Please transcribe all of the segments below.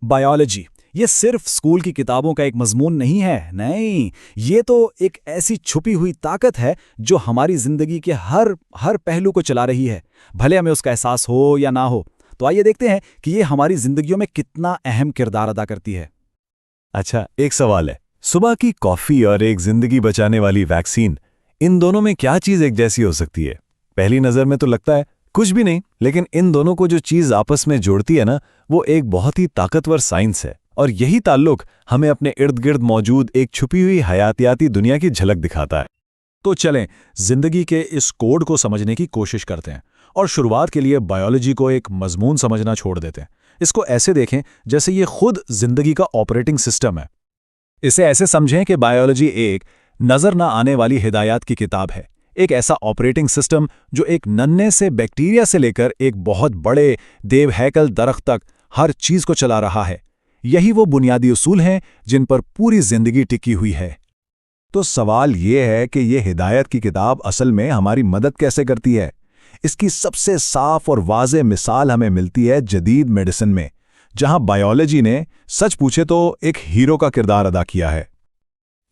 Biology ये सिर्फ school की किताबों का एक मजमून नहीं है, नहीं, ये तो एक ऐसी छुपी हुई ताकत है जो हमारी जिंदगी के हर हर पहलू को चला रही है, भले हमें उसका एहसास हो या ना हो। तो आइए देखते हैं कि ये हमारी जिंदगियों में कितना अहम किरदार अदा करती है। अच्छा, एक सवाल है, सुबह की कॉफी और एक जिंदगी बचाने वाली वैक्सीन, इन दोनों में क्या चीज एक जैसी हो सकती है? पहली नजर में तो लगता है कुछ भी नहीं, लेकिन इन दोनों को जो चीज आपस में जोड़ती है ना, वो एक बहुत ही ताकतवर साइंस है। और यही ताल्लुक हमें अपने इर्द गिर्द मौजूद एक छुपी हुई हयातियाती दुनिया की झलक दिखाता है। तो चलें जिंदगी के इस कोड को समझने की कोशिश करते हैं और शुरुआत के लिए बायोलॉजी को एक मजमून समझना छोड़ देते हैं। इसको ऐसे देखें जैसे ये खुद जिंदगी का ऑपरेटिंग सिस्टम है। इसे ऐसे समझें कि बायोलॉजी एक नजर न आने वाली हिदायत की किताब है, एक ऐसा ऑपरेटिंग सिस्टम जो एक नन्हे से बैक्टीरिया से लेकर एक बहुत बड़े देवहैकल दरख्त तक हर चीज को चला रहा है। यही वो बुनियादी उसूल हैं जिन पर पूरी जिंदगी टिकी हुई है। तो सवाल ये है कि ये हिदायत की किताब असल में हमारी मदद कैसे करती है? इसकी सबसे साफ और वाज़ेह मिसाल हमें मिलती है जदीद मेडिसिन में, जहां बायोलॉजी ने सच पूछे तो एक हीरो का किरदार अदा किया है।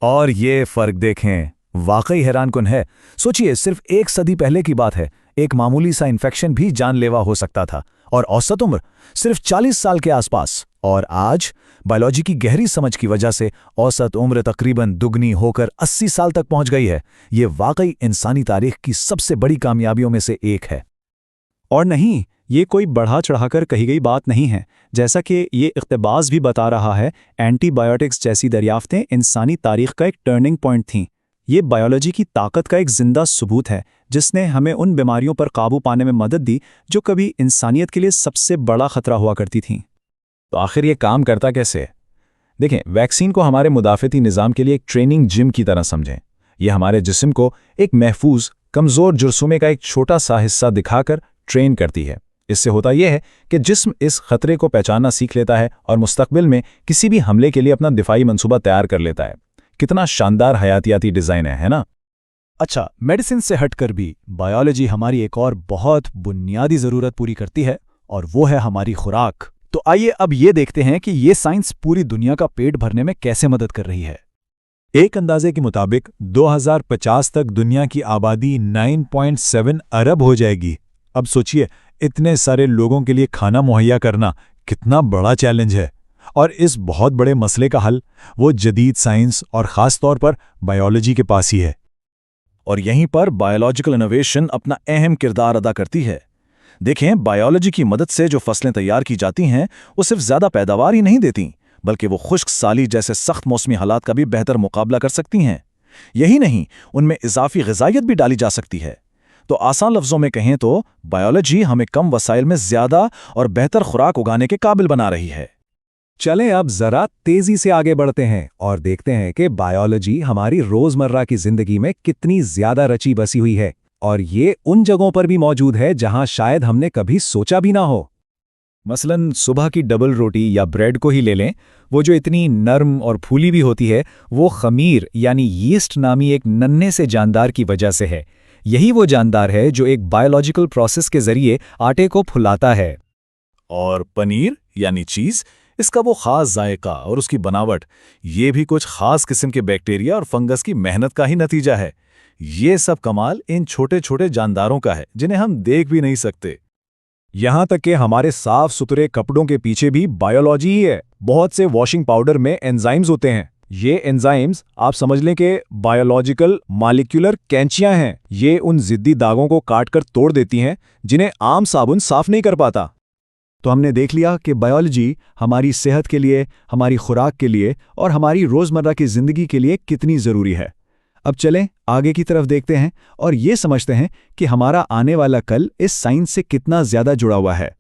और ये फर्क देखें, वाकई हैरानकुन है। सोचिए, सिर्फ 1 सदी पहले की बात है, एक मामूली सा इन्फेक्शन भी जानलेवा हो सकता था और औसत उम्र सिर्फ 40 साल के आसपास। और आज बायोलॉजी की गहरी समझ की वजह से औसत उम्र तकरीबन दुगनी होकर 80 साल तक पहुंच गई है। ये वाकई इंसानी तारीख की सबसे बड़ी कामयाबियों में से एक है। और नहीं, ये कोई बढ़ा चढ़ाकर कही गई बात नहीं है। जैसा कि ये इक़्तिबास भी बता रहा है, एंटीबायोटिक्स जैसी दरियाफ्तें इंसानी तारीख का एक टर्निंग पॉइंट थीं। ये बायोलॉजी की ताकत का एक जिंदा सबूत है जिसने हमें उन बीमारियों पर काबू पाने में मदद दी जो कभी इंसानियत के लिए सबसे बड़ा खतरा हुआ करती थीं। तो आखिर ये काम करता कैसे? देखें, वैक्सीन को हमारे मुदाफ़ती निज़ाम के लिए एक ट्रेनिंग जिम की तरह समझें। ये हमारे जिस्म को एक महफूज, कमज़ोर जुर्सूमे का एक छोटा सा हिस्सा दिखाकर ट्रेन करती है। इससे होता यह है कि जिस्म इस खतरे को पहचानना सीख लेता है और मुस्तकबिल में किसी भी हमले के लिए अपना दिफाई मंसूबा तैयार कर लेता है। कितना शानदार हयातियाती डिज़ाइन है ना? अच्छा, मेडिसिन से हटकर भी बायोलॉजी हमारी एक और बहुत बुनियादी ज़रूरत पूरी करती है, और वो है हमारी खुराक। तो आइए अब ये देखते हैं कि ये साइंस पूरी दुनिया का पेट भरने में कैसे मदद कर रही है। एक अंदाजे के मुताबिक 2050 तक दुनिया की आबादी 9.7 अरब हो जाएगी। अब सोचिए, इतने सारे लोगों के लिए खाना मुहैया करना कितना बड़ा चैलेंज है। और इस बहुत बड़े मसले का हल वो जदीद साइंस और ख़ास तौर पर बायोलॉजी के पास ही है। और यहीं पर बायोलॉजिकल इनोवेशन अपना अहम किरदार अदा करती है। देखें, बायोलॉजी की मदद से जो फसलें तैयार की जाती हैं वो सिर्फ ज़्यादा पैदावार ही नहीं देती, बल्कि वो खुश्क साली जैसे सख्त मौसमी हालात का भी बेहतर मुकाबला कर सकती हैं। यही नहीं, उनमें इजाफी ग़िज़ाइयत भी डाली जा सकती है। तो आसान लफ्ज़ों में कहें तो बायोलॉजी हमें कम वसाइल में ज़्यादा और बेहतर खुराक उगाने के काबिल बना रही है। चलें अब ज़रा तेज़ी से आगे बढ़ते हैं और देखते हैं कि बायोलॉजी हमारी रोज़मर्रा की ज़िंदगी में कितनी ज़्यादा रची बसी हुई है, और ये उन जगहों पर भी मौजूद है जहां शायद हमने कभी सोचा भी ना हो। मसलन सुबह की डबल रोटी या ब्रेड को ही ले लें, वो जो इतनी नर्म और फूली भी होती है, वो खमीर यानी यीस्ट नामी एक नन्हे से जानदार की वजह से है। यही वो जानदार है जो एक बायोलॉजिकल प्रोसेस के जरिए आटे को फुलाता है। और पनीर यानी चीज़, इसका वो ख़ास जायका और उसकी बनावट, ये भी कुछ ख़ास किस्म के बैक्टीरिया और फंगस की मेहनत का ही नतीजा है। ये सब कमाल इन छोटे छोटे जानदारों का है जिन्हें हम देख भी नहीं सकते। यहां तक कि हमारे साफ सुथरे कपड़ों के पीछे भी बायोलॉजी ही है। बहुत से वॉशिंग पाउडर में एंजाइम्स होते हैं। ये एंजाइम्स आप समझ लें कि बायोलॉजिकल मॉलिक्यूलर कैंचियां हैं। ये उन जिद्दी दागों को काटकर तोड़ देती हैं जिन्हें आम साबुन साफ नहीं कर पाता। तो हमने देख लिया कि बायोलॉजी हमारी सेहत के लिए, हमारी खुराक के लिए और हमारी रोज़मर्रा की ज़िंदगी के लिए कितनी ज़रूरी है। अब चलें आगे की तरफ देखते हैं और ये समझते हैं कि हमारा आने वाला कल इस साइंस से कितना ज़्यादा जुड़ा हुआ है।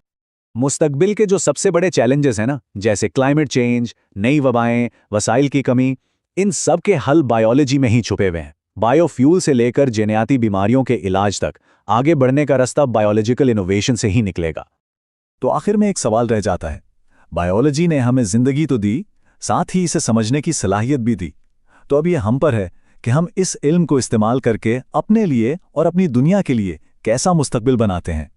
मुस्तकबिल के जो सबसे बड़े चैलेंजेस हैं ना, जैसे क्लाइमेट चेंज, नई वबाएं, वसाइल की कमी, इन सब के हल बायोलॉजी में ही छुपे हुए हैं। बायोफ्यूल से लेकर जेनेयाती बीमारियों के इलाज तक आगे बढ़ने का रास्ता बायोलॉजिकल इनोवेशन से ही निकलेगा। तो आखिर में एक सवाल रह जाता है, बायोलॉजी ने हमें ज़िंदगी तो दी, साथ ही इसे समझने की सलाहियत भी दी। तो अब ये हम पर है कि हम इस इल्म को इस्तेमाल करके अपने लिए और अपनी दुनिया के लिए कैसा मुस्तकबिल बनाते हैं।